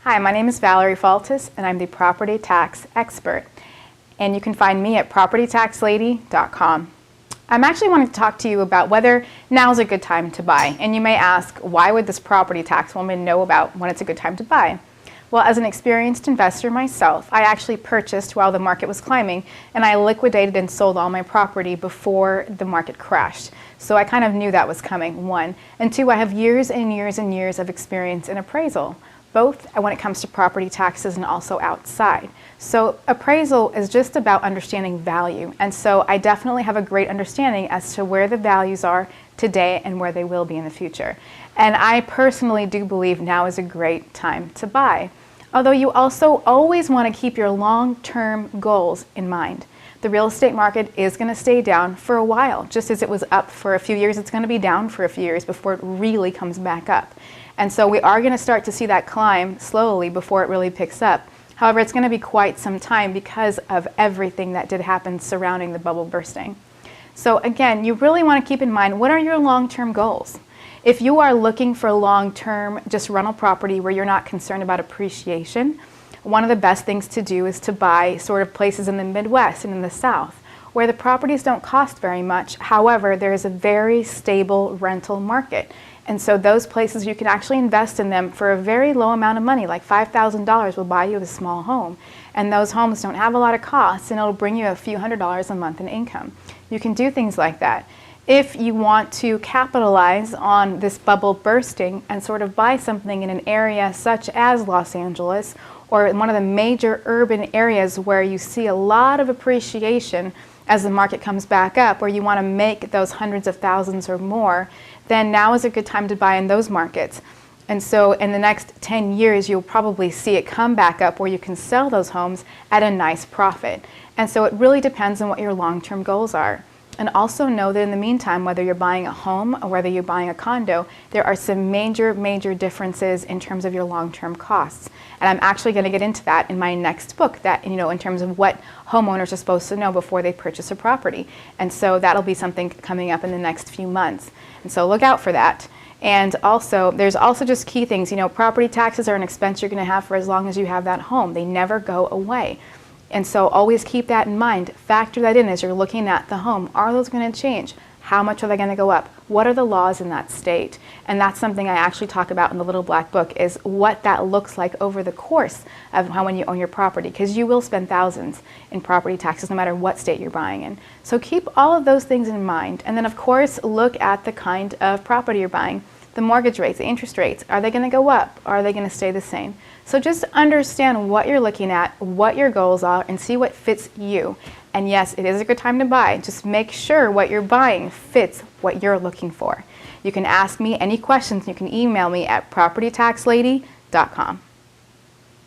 Hi, my name is Valerie Faltis, and I'm the property tax expert. And you can find me at propertytaxlady.com. I'm actually wanting to talk to you about whether now is a good time to buy. And you may ask, why would this property tax woman know about when it's a good time to buy? Well, as an experienced investor myself, I actually purchased while the market was climbing, and I liquidated and sold all my property before the market crashed. So I kind of knew that was coming, one. And two, I have years and years and years of experience in appraisal, both when it comes to property taxes and also outside. So appraisal is just about understanding value. And so I definitely have a great understanding as to where the values are today and where they will be in the future. And I personally do believe now is a great time to buy. Although you also always want to keep your long-term goals in mind. The real estate market is going to stay down for a while. Just as it was up for a few years, it's going to be down for a few years before it really comes back up. And so we are going to start to see that climb slowly before it really picks up. However, it's going to be quite some time because of everything that did happen surrounding the bubble bursting. So again, you really want to keep in mind, what are your long-term goals? If you are looking for long-term just rental property where you're not concerned about appreciation, one of the best things to do is to buy sort of places in the Midwest and in the South where the properties don't cost very much. However, there is a very stable rental market. And so those places, you can actually invest in them for a very low amount of money, like $5,000 will buy you a small home. And those homes don't have a lot of costs, and it'll bring you a few $100s a month in income. You can do things like that. If you want to capitalize on this bubble bursting and sort of buy something in an area such as Los Angeles or in one of the major urban areas where you see a lot of appreciation as the market comes back up, where you want to make those hundreds of thousands or more, then now is a good time to buy in those markets. And so in the next 10 years, you'll probably see it come back up where you can sell those homes at a nice profit. And so it really depends on what your long-term goals are. And also know that in the meantime, whether you're buying a home or whether you're buying a condo, there are some major, major differences in terms of your long-term costs. And I'm actually going to get into that in my next book, that, in terms of what homeowners are supposed to know before they purchase a property. And so that'll be something coming up in the next few months. And so look out for that. And also, there's also just key things. Property taxes are an expense you're going to have for as long as you have that home. They never go away. And so always keep that in mind. Factor that in as you're looking at the home. Are those going to change? How much are they going to go up? What are the laws in that state? And that's something I actually talk about in the Little Black Book, is what that looks like over the course of when you own your property, because you will spend thousands in property taxes no matter what state you're buying in. So keep all of those things in mind. And then of course, look at the kind of property you're buying. The mortgage rates, the interest rates, are they going to go up? Or are they going to stay the same? So just understand what you're looking at, what your goals are, and see what fits you. And yes, it is a good time to buy. Just make sure what you're buying fits what you're looking for. You can ask me any questions. You can email me at propertytaxlady.com.